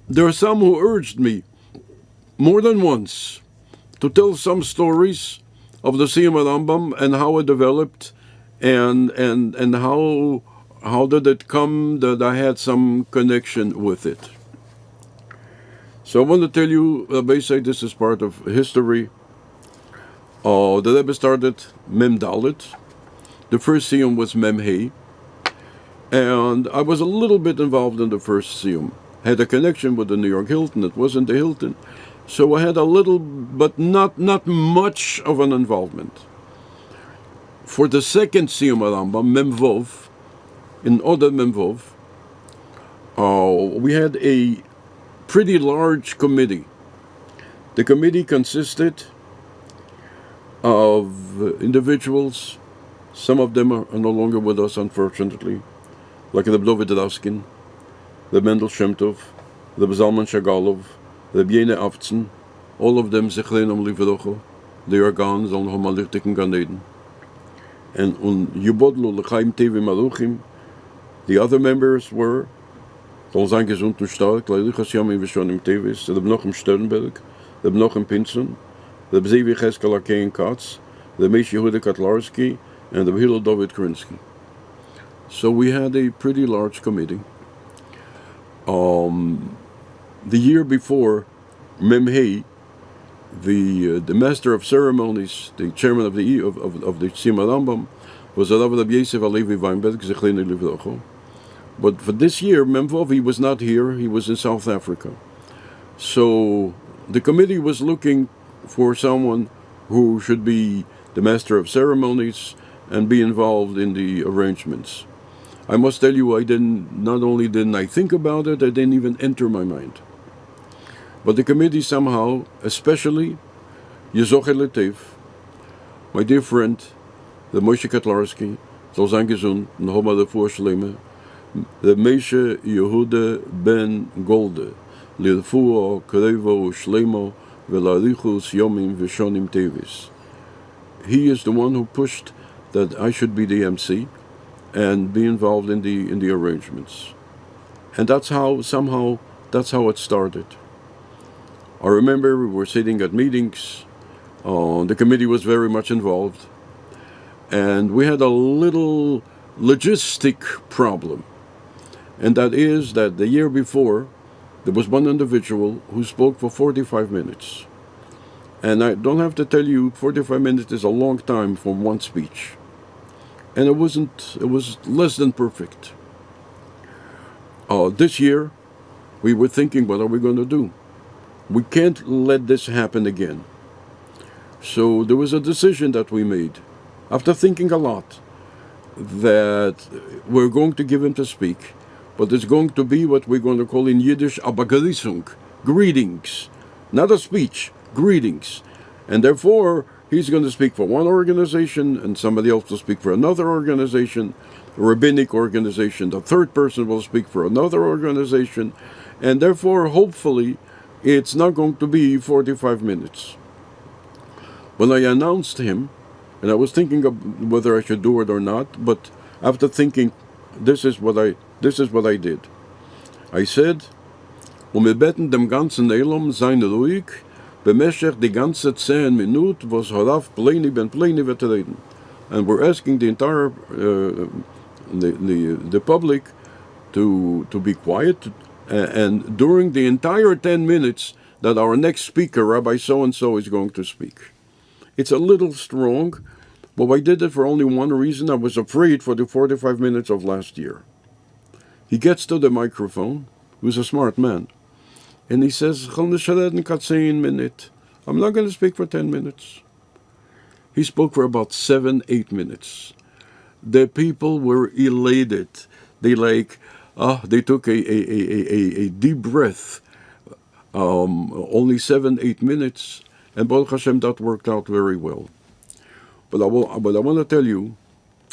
there are some who urged me more than once to tell some stories of the Siyum HaRambam and how it developed, and how did it come that I had some connection with it. So I want to tell you, basically, this is part of history. The Rebbe started Mem Dalet. The first Siyum was Mem Hey, and I was a little bit involved in the first Siyum. Had a connection with the New York Hilton. It wasn't the Hilton, so I had a little, but not much of an involvement. For the second Siyum HaRambam, Mem Vov, in Oder Mem Vov, we had a pretty large committee. The committee consisted of individuals. Some of them are no longer with us, unfortunately, like the David Raskin, the Mendel Shem Tov, the Zalman Shagalov, the Yene Avtsen, all of them Zechlenam Livrocho, they are gone, Zalman Homalichtiken Ganeden. And Yubodlu Lechaim Tevi Maruchim, the other members were Soll sein gesund und stark, Leilichas Yamim Vishonim Tevis, the Bnochem Sternberg, the Bnochem Pinson, the Bzevi Cheskel Akein Katz, the Mesh Yehuda Katlarski, and the Hillel David Krinsky. So we had a pretty large committee. The year before, Mem Hey, the master of ceremonies, the chairman of the Siyum HaRambam, was Rav Yosef Alevi Weinberg, Zechleni Livrocho. But for this year, Mem Vov, he was not here, he was in South Africa. So the committee was looking for someone who should be the master of ceremonies and be involved in the arrangements. I must tell you, not only didn't I think about it, it didn't even enter my mind. But the committee somehow, especially Yezocher Letev, my dear friend, the Moshe Katlarski, Zol sein gesund, and Homa the Vorschleme, the Meshe Yehuda ben Golde, Lirfuo, Krevo, Shlemo, Velarichus, Yomim, Vishonim Tevis. He is the one who pushed that I should be the MC and be involved in the arrangements. And that's how it started. I remember we were sitting at meetings, the committee was very much involved, and we had a little logistic problem. And that is that the year before, there was one individual who spoke for 45 minutes. And I don't have to tell you, 45 minutes is a long time for one speech. And it was less than perfect. This year, we were thinking, what are we going to do? We can't let this happen again. So there was a decision that we made, after thinking a lot, that we're going to give him to speak, but it's going to be what we're going to call in Yiddish a Begrüßung, greetings, not a speech, greetings. And therefore, he's going to speak for one organization, and somebody else will speak for another organization, a rabbinic organization. The third person will speak for another organization, and therefore, hopefully, it's not going to be 45 minutes. When I announced him, and I was thinking of whether I should do it or not, but after thinking, this is what I did. I said, wir beten dem ganzen Elam sein ruhig, bemeshech die ganze 10 Minuten, was Harav Pleini ben Pleini wird reden. And we're asking the entire, the public to be quiet, and during the entire 10 minutes that our next speaker, Rabbi so-and-so, is going to speak. It's a little strong, but I did it for only one reason. I was afraid for the 45 minutes of last year. He gets to the microphone, who's a smart man, and he says, I'm not going to speak for 10 minutes. He spoke for about 7-8 minutes. The people were elated. They they took a deep breath. Only 7-8 minutes, and Baruch Hashem, that worked out very well. But I want to tell you,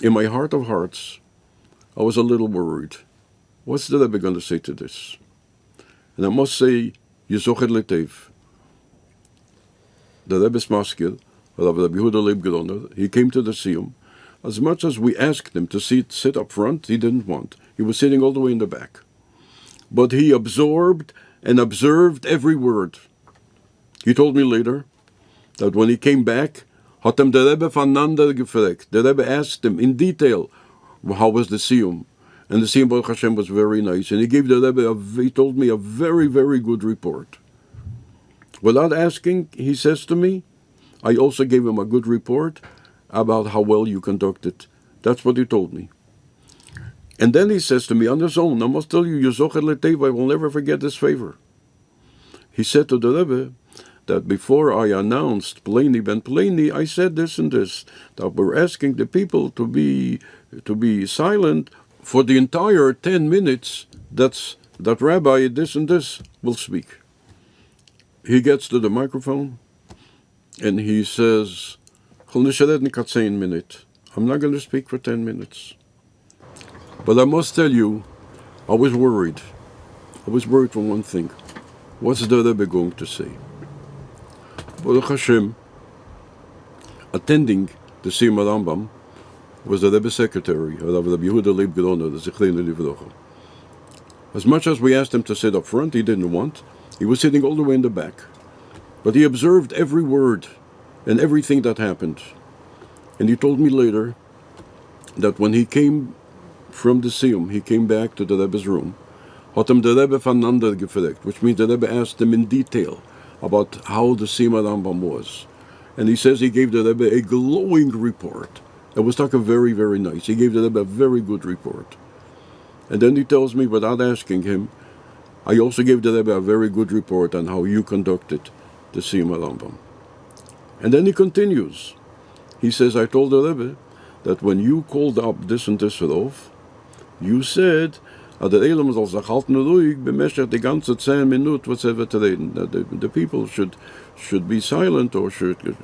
in my heart of hearts, I was a little worried. What's the Rebbe going to say to this? And I must say, Yezocher Letev, the Rebbe's maskil, Rabbi Yehuda Leib Geroner, he came to the Siyum. As much as we asked him to sit up front, he didn't want. He was sitting all the way in the back. but he absorbed and observed every word. He told me later that when he came back, hat him der Rebbe voneinander gefragt. The Rebbe asked him in detail, how was the Siyum? And the Siyum, Baruch Hashem, was very nice. And he gave the Rebbe, he told me, a very, very good report. Without asking, he says to me, I also gave him a good report about how well you conducted. That's what he told me. And then he says to me on his own, I must tell you, Yizochet L'Teva, I will never forget this favor. He said to the Rebbe that before I announced Pliny ben Pliny, I said this and this, that we're asking the people to be silent for the entire 10 minutes that Rabbi this and this will speak. He gets to the microphone and he says, I'm not going to speak for 10 minutes. But I must tell you, I was worried. I was worried for one thing. What's the Rebbe going to say? Baruch Hashem, attending the Siyum HaRambam was the Rebbe secretary, Rabbi Yehuda Leib Gerona, the Zechreinu Livrocha. As much as we asked him to sit up front, he didn't want. He was sitting all the way in the back. But he observed every word and everything that happened. And he told me later that when he came from the Siyum, he came back to the Rebbe's room, hat him the Rebbe voneinander gefragt, which means the Rebbe asked him in detail about how the Siyum HaRambam was. And he says he gave the Rebbe a glowing report. It was talking very, very nice. He gave the Rebbe a very good report. And then he tells me, without asking him, I also gave the Rebbe a very good report on how you conducted the Siyum HaRambam. And then he continues. He says, I told the Rebbe that when you called up this and this Rav, you said, the people should be silent or should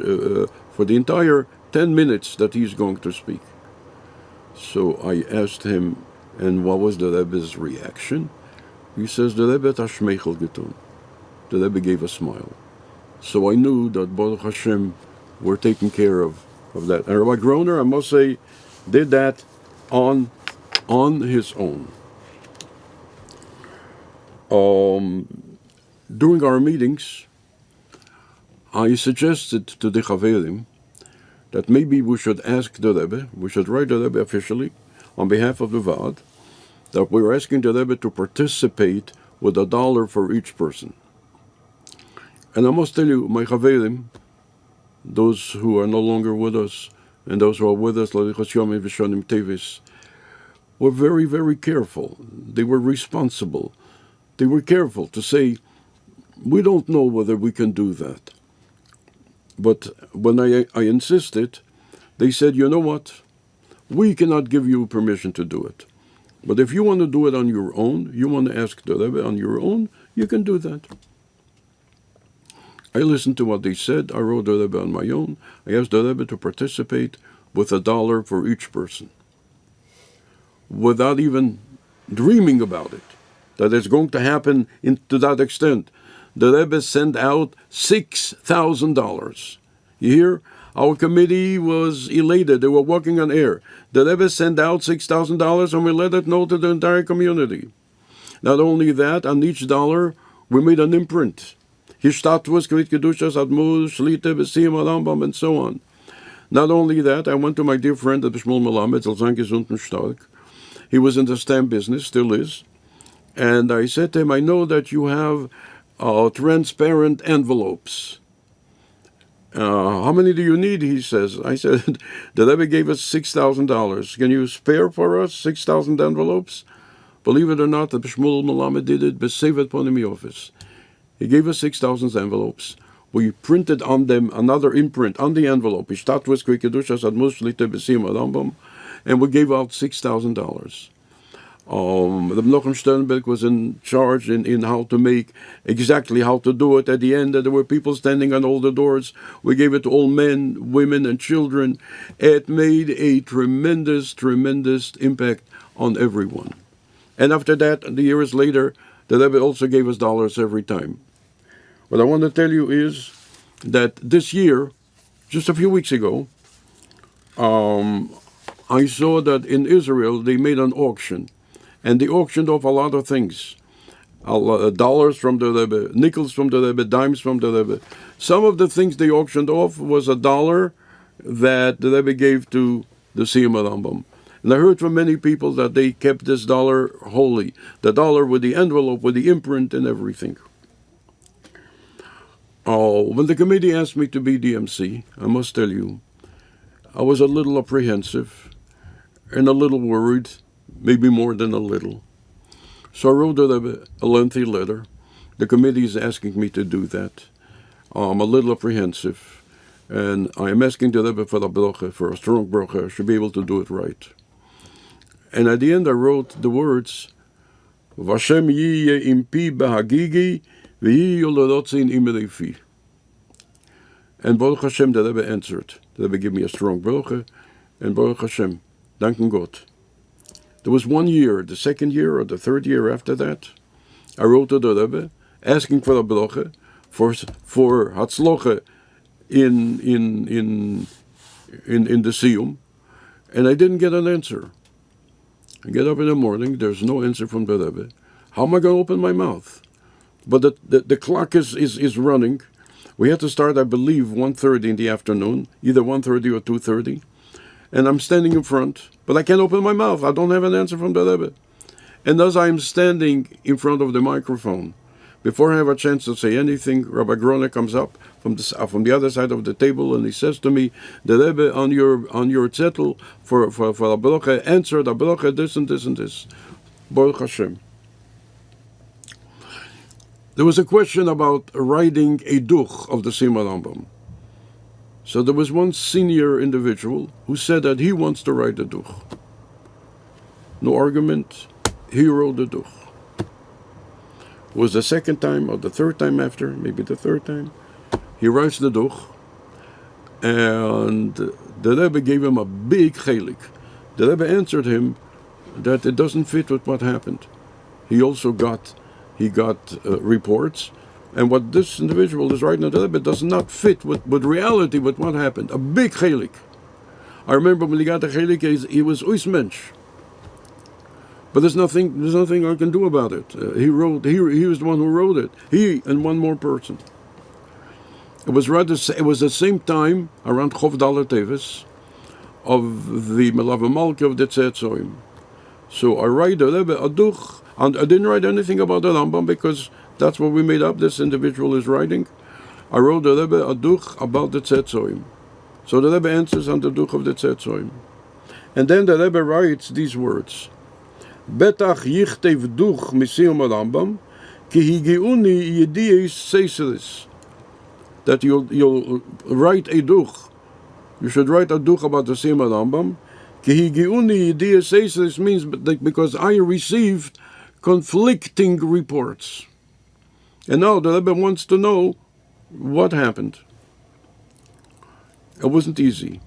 for the entire 10 minutes that he's going to speak. So I asked him, and what was the Rebbe's reaction? He says, the Rebbe tashmeichel getun. The Rebbe gave a smile. So I knew that Baruch Hashem were taking care of that. And Rabbi Groner, I must say, did that on his own. During our meetings, I suggested to the Chaverim that maybe we should ask the Rebbe, we should write the Rebbe officially on behalf of the Vaad, that we're asking the Rebbe to participate with $1 for each person. And I must tell you, my Chaverim, those who are no longer with us, and those who are with us, were very, very careful. They were responsible. They were careful to say, we don't know whether we can do that. But when I insisted, they said, you know what? We cannot give you permission to do it. But if you want to do it on your own, you want to ask the Rebbe on your own, you can do that. I listened to what they said. I wrote the Rebbe on my own. I asked the Rebbe to participate with $1 for each person, without even dreaming about it, that it's going to happen to that extent. The Rebbe sent out $6,000. You hear? Our committee was elated. They were walking on air. The Rebbe sent out $6,000 and we let it know to the entire community. Not only that, on each dollar, we made an imprint. Hishtatwas, Kvit Kedushas, Admuz, Shlite, Siyum HaRambam, and so on. Not only that, I went to my dear friend, the Shmuel Melamed, Zalzan Gesund und Stark. He was in the stamp business, still is. And I said to him, I know that you have transparent envelopes. How many do you need? He says. I said, the Rebbe gave us $6,000. Can you spare for us 6,000 envelopes? Believe it or not, the Shmuel Melamed did it, Besevet Ponimi office. He gave us 6,000 envelopes. We printed on them another imprint on the envelope, and we gave out $6,000. The Menachem Sternberg was in charge in how to make, exactly how to do it. At the end, there were people standing on all the doors. We gave it to all men, women, and children. It made a tremendous, tremendous impact on everyone. And after that, the years later, the Rebbe also gave us dollars every time. What I want to tell you is that this year, just a few weeks ago, I saw that in Israel they made an auction, and they auctioned off a lot of things. dollars from the Rebbe, nickels from the Rebbe, dimes from the Rebbe. Some of the things they auctioned off was $1 that the Rebbe gave to the Siyum HaRambam. And I heard from many people that they kept this dollar holy, the dollar with the envelope, with the imprint and everything. Oh, when the committee asked me to be DMC, I must tell you, I was a little apprehensive and a little worried, maybe more than a little. So I wrote a lengthy letter. The committee is asking me to do that. I'm a little apprehensive, and I am asking the Rebbe for a bracha, for a strong bracha. I should be able to do it right. And at the end I wrote the words, Vashem yiyeh impi behagigi, v'yi yolorotzin imreifi. And Baruch Hashem, the Rebbe answered. The Rebbe gave me a strong bracha, and Baruch Hashem, danken Gott. There was 1 year, the second year or the third year after that, I wrote to the Rebbe asking for a bracha for hatzlocha in the Siyum, and I didn't get an answer. I get up in the morning, there's no answer from the Rebbe. How am I going to open my mouth? But the clock is running. We had to start, I believe, 1:30 in the afternoon, either 1:30 or 2:30. And I'm standing in front, but I can't open my mouth. I don't have an answer from the Rebbe. And as I'm standing in front of the microphone, before I have a chance to say anything, Rabbi Grone comes up from the other side of the table, and he says to me, the Rebbe on your zettel for a bracha answered a bracha this and this and this. Baruch Hashem. There was a question about writing a duch of the Siyum HaRambam. So there was one senior individual who said that he wants to write a duch. No argument, he wrote the duch. It was the second time or the third time after, maybe the third time, he writes the duch, and the Rebbe gave him a big chelik. The Rebbe answered him that it doesn't fit with what happened. He also got reports, and what this individual is writing to the Rebbe does not fit with reality, with what happened. A big chelik. I remember when he got the chelik, he was Uismensch. But there's nothing I can do about it. He was the one who wrote it. He and one more person. It was the same time, around Chof Dalet Teves, of the Melave Malka of the Tzetzoim. So I write the Rebbe a duch, and I didn't write anything about the Rambam because that's what we made up. This individual is writing. I wrote the Rebbe a duch about the Tzetzoim. So the Rebbe answers on the duch of the Tzetzoim. And then the Rebbe writes these words. Betach yichtev duch misiyum HaRambam ki higiuni yediyes seiseris. That you'll write a duch. You should write a duch about the Siyum HaRambam. Ki higiuni yediyes seiseris means because I received conflicting reports. And now the Rebbe wants to know what happened. It wasn't easy.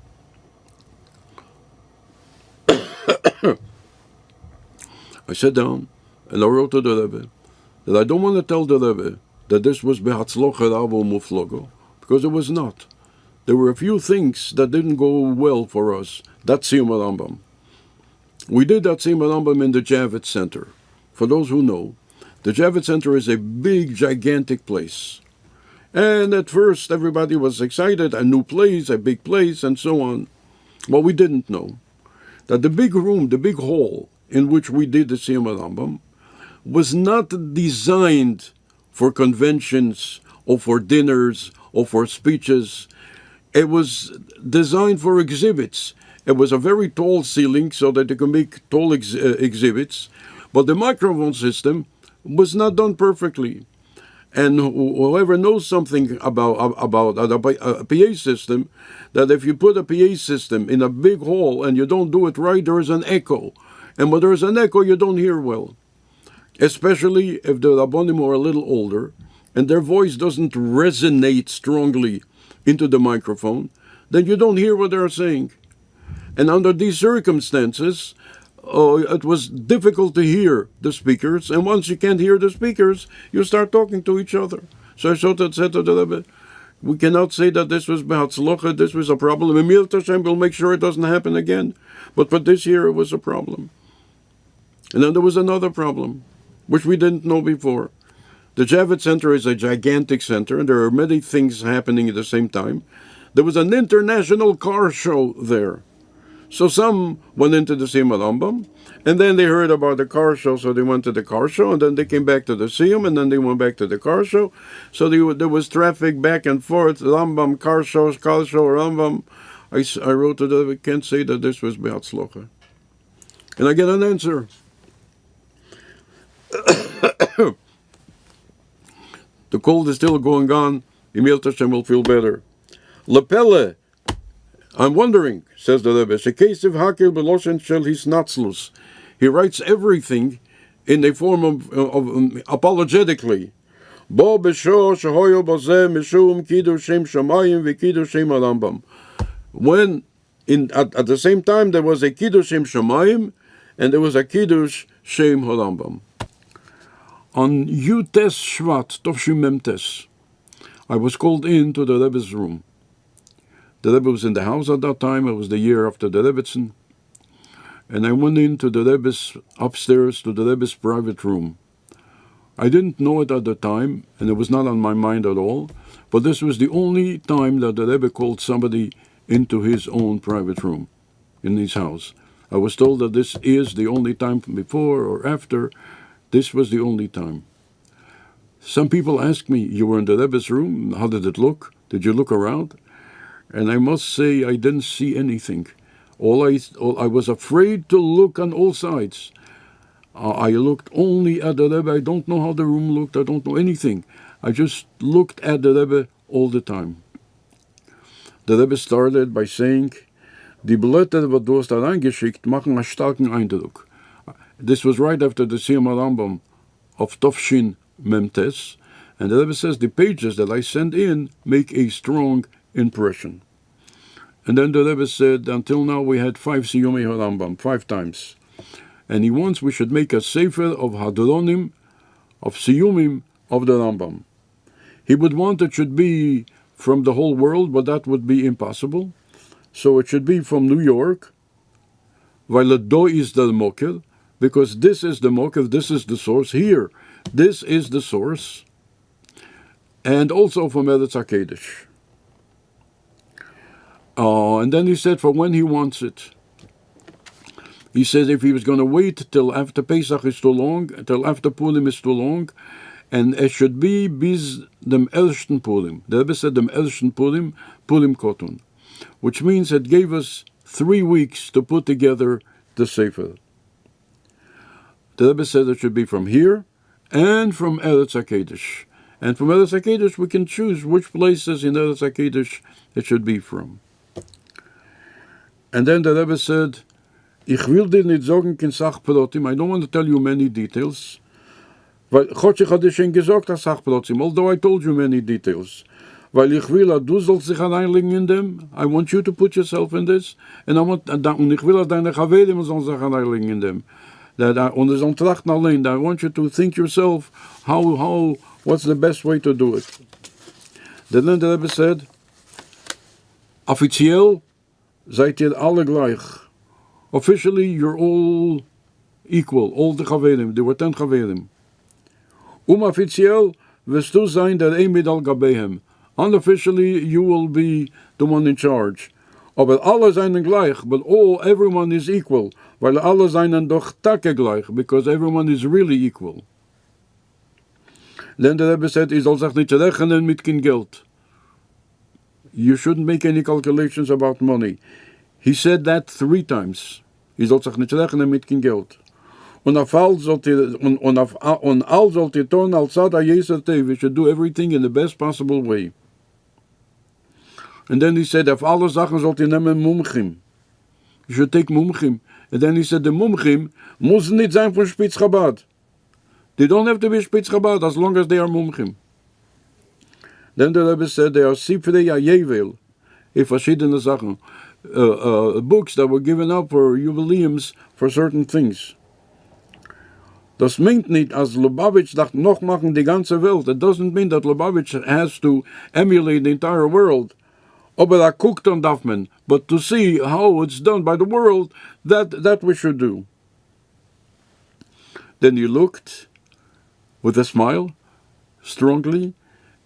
I sat down and I wrote to the Rebbe that I don't want to tell the Rebbe that this was behatzlocha rabo muflogo, because it was not. There were a few things that didn't go well for us. That's Siyum HaRambam. We did that Siyum HaRambam in the Javits Center. For those who know, the Javits Center is a big, gigantic place. And at first everybody was excited, a new place, a big place, and so on. What we didn't know, that the big room, the big hall, in which we did the Siyum HaRambam, was not designed for conventions or for dinners or for speeches. It was designed for exhibits. It was a very tall ceiling so that you can make tall exhibits, but the microphone system was not done perfectly. And whoever knows something about a PA system, that if you put a PA system in a big hall and you don't do it right, there is an echo. And when there's an echo, you don't hear well. Especially if the Rabbonim are a little older, and their voice doesn't resonate strongly into the microphone, then you don't hear what they're saying. And under these circumstances, it was difficult to hear the speakers, and once you can't hear the speakers, you start talking to each other. So I said to the Rebbe, we cannot say that this was behatzlocha, this was a problem. Emil Tashem will make sure it doesn't happen again. But for this year, it was a problem. And then there was another problem. which we didn't know before. The Javits Center is a gigantic center, and there are many things happening at the same time. There was an international car show there. So some went into the Siyum HaRambam, and then they heard about the car show, so they went to the car show, and then they came back to the Siyum, and then they went back to the car show. So there was traffic back and forth, Rambam, car show, Rambam. I wrote to them, I can't say that this was Be'atzlocha. And I get an answer. The cold is still going on. Emil Tashem will feel better. Lepele, I'm wondering, says the Rebbe, Shekesiv Hakil Beloshen Shel Hisnatzlus. He writes everything in a form of apologetically. Bo Besho Shehoyo Bozeh Mishum Kiddushim Shamayim V'Kiddushim HaRambam. When at the same time there was a Kiddushim Shamayim and there was a Kiddush Shem HaRambam. On Yutes Shvat Tovshim Memtes, I was called into the Rebbe's room. The Rebbe was in the house at that time. It was the year after the Rebbetzin. And I went into the Rebbe's upstairs to the Rebbe's private room. I didn't know it at the time, and it was not on my mind at all, but this was the only time that the Rebbe called somebody into his own private room in his house. I was told that this is the only time before or after. This was the only time. Some people ask me, you were in the Rebbe's room, how did it look? Did you look around? And I must say I didn't see anything. I was afraid to look on all sides. I looked only at the Rebbe. I don't know how the room looked. I don't know anything. I just looked at the Rebbe all the time. The Rebbe started by saying, Die Blätter, was du hast da reingeschickt, machen einen starken Eindruck. This was right after the Siyum HaRambam of Tovshin Memtes. And the Rebbe says, the pages that I send in make a strong impression. And then the Rebbe said, until now we had 5 Siyumei HaRambam, 5 times. And he wants we should make a sefer of Hadronim, of Siyumim of the Rambam. He would want it should be from the whole world, but that would be impossible. So it should be from New York, weil do is the moker, because this is the moker, this is the source here. This is the source. And also from Eretz HaKodesh. And then he said for when he wants it. He says if he was going to wait till after Pesach is too long, till after Purim is too long, and it should be bis dem ersten Purim. The Rebbe said dem ersten Purim, Purim Koton, which means it gave us 3 weeks to put together the Sefer. The Rebbe said it should be from here and from Eretz HaKodesh. And from Eretz HaKodesh we can choose which places in Eretz HaKodesh it should be from. And then the Rebbe said, Ich will dir nicht sagen, kein Sachprotim. I don't want to tell you many details. Weil Gott hat dir schon gesagt, das Sachprotim, although I told you many details. Weil ich will, du sollst dich reinlegen in dem. I want you to put yourself in this. Und ich will, dass deine Chaverim sollen sich reinlegen in dem. Und es soll trachten allein. I want you to think yourself, what's the best way to do it. Then the Rebbe said, offiziell seid ihr alle gleich. Officially, you're all equal, all the Chaverim. There were 10 Chaverim. Offiziell wirst du sein der Emid al Gabehem. Unofficially, you will be the one in charge. Aber alle seien gleich, but everyone is equal. Weil alle seien doch Tage gleich, because everyone is really equal. Then the Rebbe said, soll sich nicht rechnen mit kein Geld. You shouldn't make any calculations about money. He said that 3 times. Soll sich nicht rechnen mit kein Geld. Und all sollt ihr tun, als Sada Yeser Tev. We should do everything in the best possible way. And then he said, auf alle Sachen sollt ihr nehmen Mumchim. You should take Mumchim. And then he said, the Mumchim müssen nicht sein von Spitz Chabad. They don't have to be Spitz Chabad as long as they are Mumchim. Then the Rebbe said, they are Sifrei HaYevel. Verschiedene Sachen. Books that were given up for jubileums for certain things. Das meint nicht, als Lubavitch dacht noch machen die ganze Welt. It doesn't mean that Lubavitch has to emulate the entire world. Aber da guckt dann darf man. But to see how it's done by the world, that we should do. Then he looked, with a smile, strongly,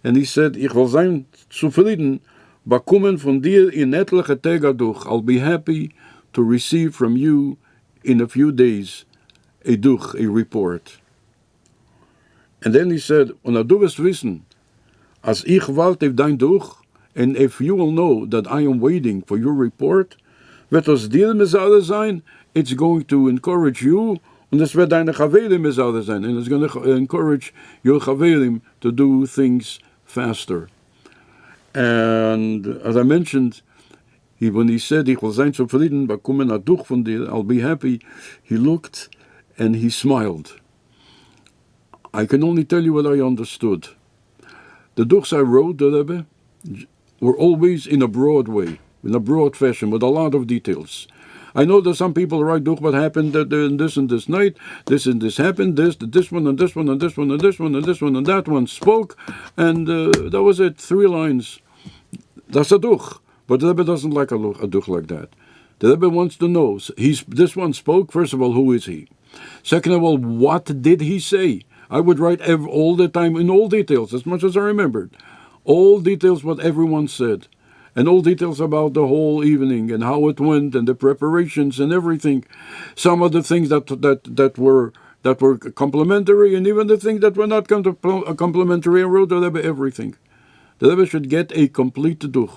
and he said, Ich will sein zufrieden, bekommen von dir in etliche Tage durch. I'll be happy to receive from you in a few days a report. And then he said, und du wirst wissen, als ich warte auf dein Duch, and if you will know that I am waiting for your report, wird es dir Mesade sein, it's going to encourage you, und es wird deine Chaverim Mesade sein, and it's going to encourage your Chaverim to do things faster. And as I mentioned, when he said, Ich will sein zufrieden, bekommen a Duch von dir, I'll be happy, he looked and he smiled. I can only tell you what I understood. The Duchs I wrote, the Rebbe, were always in a broad way, in a broad fashion, with a lot of details. I know that some people write Duch what happened this and this night, this and this happened, this one and this one and this one and this one and this one and that one spoke, and that was it, 3 lines. That's a Duch, but the Rebbe doesn't like a Duch like that. The Rebbe wants to know, this one spoke, first of all, who is he? Second of all, what did he say? I would write all the time in all details, as much as I remembered. All details what everyone said. And all details about the whole evening and how it went and the preparations and everything. Some of the things that were complimentary, and even the things that were not complimentary, I wrote the Rebbe everything. The Rebbe should get a complete duch.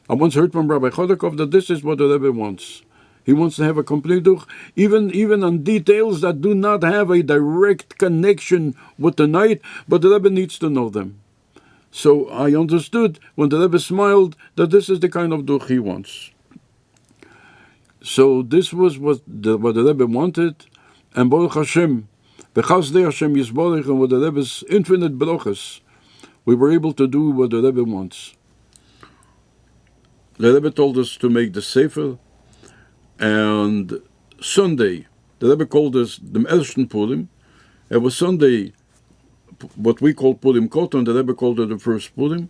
I once heard from Rabbi Chodakov that this is what the Rebbe wants. He wants to have a complete duch, even on details that do not have a direct connection with the night, but the Rebbe needs to know them. So I understood when the Rebbe smiled that this is the kind of duch he wants. So this was what the Rebbe wanted, and Baruch Hashem, B'chazdei Hashem Yisborich, and with the Rebbe's infinite brachos, we were able to do what the Rebbe wants. The Rebbe told us to make the Sefer, and Sunday, the Rebbe called us the Ersten Purim. It was Sunday, what we call Purim Koton, the Rebbe called it the first Purim.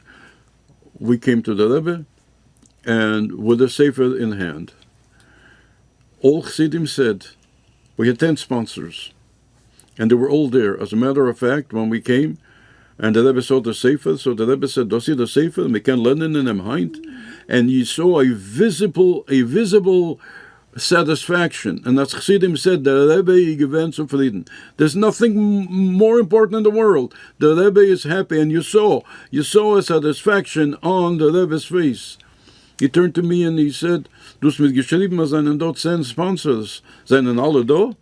We came to the Rebbe, and with the Sefer in hand. All Chassidim said, we had 10 sponsors, and they were all there. As a matter of fact, when we came, and the Rebbe saw the Sefer, so the Rebbe said, "Das ist the Sefer, we can learn in him hind," and you saw a visible satisfaction. And as Chassidim said, the Rebbe gewinnt zufrieden. There's nothing more important in the world. The Rebbe is happy, and you saw a satisfaction on the Rebbe's face. He turned to me and he said, "Du hast mir geschrieben, es seien dort 10 sponsors. Seien alle da?"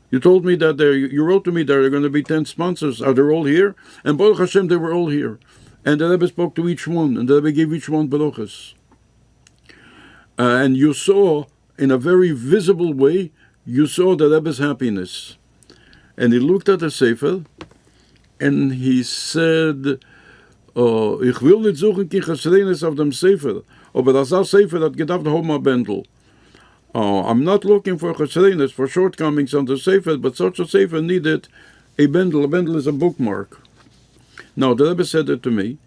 You told me that you wrote to me that there are going to be 10 sponsors. Are they all here? And Baruch Hashem, they were all here. And the Rebbe spoke to each one, and the Rebbe gave each one brachos. And you saw, in a very visible way, you saw the Rebbe's happiness. And he looked at the Sefer, and he said, Ich will nicht suchen, ki chasreines auf dem Sefer, aber das Sefer hat gedacht, haben a Bendel. I'm not looking for chasreines, for shortcomings on the Sefer, but such a Sefer needed a Bendel. A Bendel is a bookmark. Now, the Rebbe said it to me,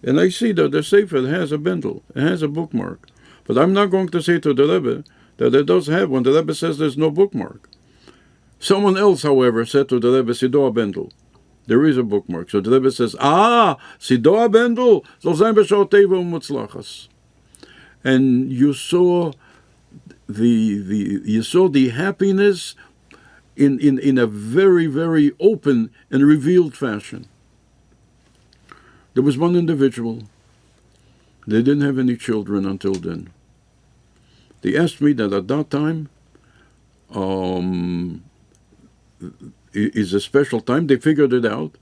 and I see that the Sefer has a Bendel, it has a bookmark. But I'm not going to say to the Rebbe that it does have one. The Rebbe says there's no bookmark. Someone else, however, said to the Rebbe, Sido Bendel. There is a bookmark. So the Rebbe says, Sido Bendel, soll sein b'shot teva u'mutzlachas. And you saw the happiness in a very, very open and revealed fashion. There was one individual. They didn't have any children until then. They asked me that at that time is a special time. They figured it out.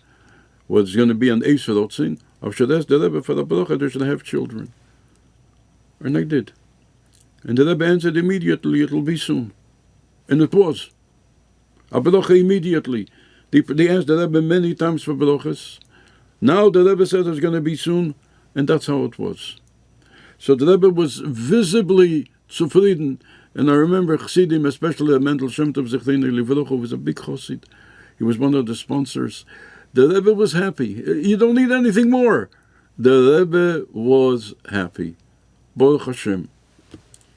Was going to be an Eisher Rotzin. I should ask the Rebbe for the bracha, they should have children. And I did. And the Rebbe answered immediately, it'll be soon. And it was. A bracha immediately. They asked the Rebbe many times for brachas. Now the Rebbe said it's going to be soon, and that's how it was. So the Rebbe was visibly zufrieden, and I remember Chassidim, especially Mendel Shem Tov Zechdei Livrocho, was a big Chassid. He was one of the sponsors. The Rebbe was happy. You don't need anything more. The Rebbe was happy. Baruch Hashem.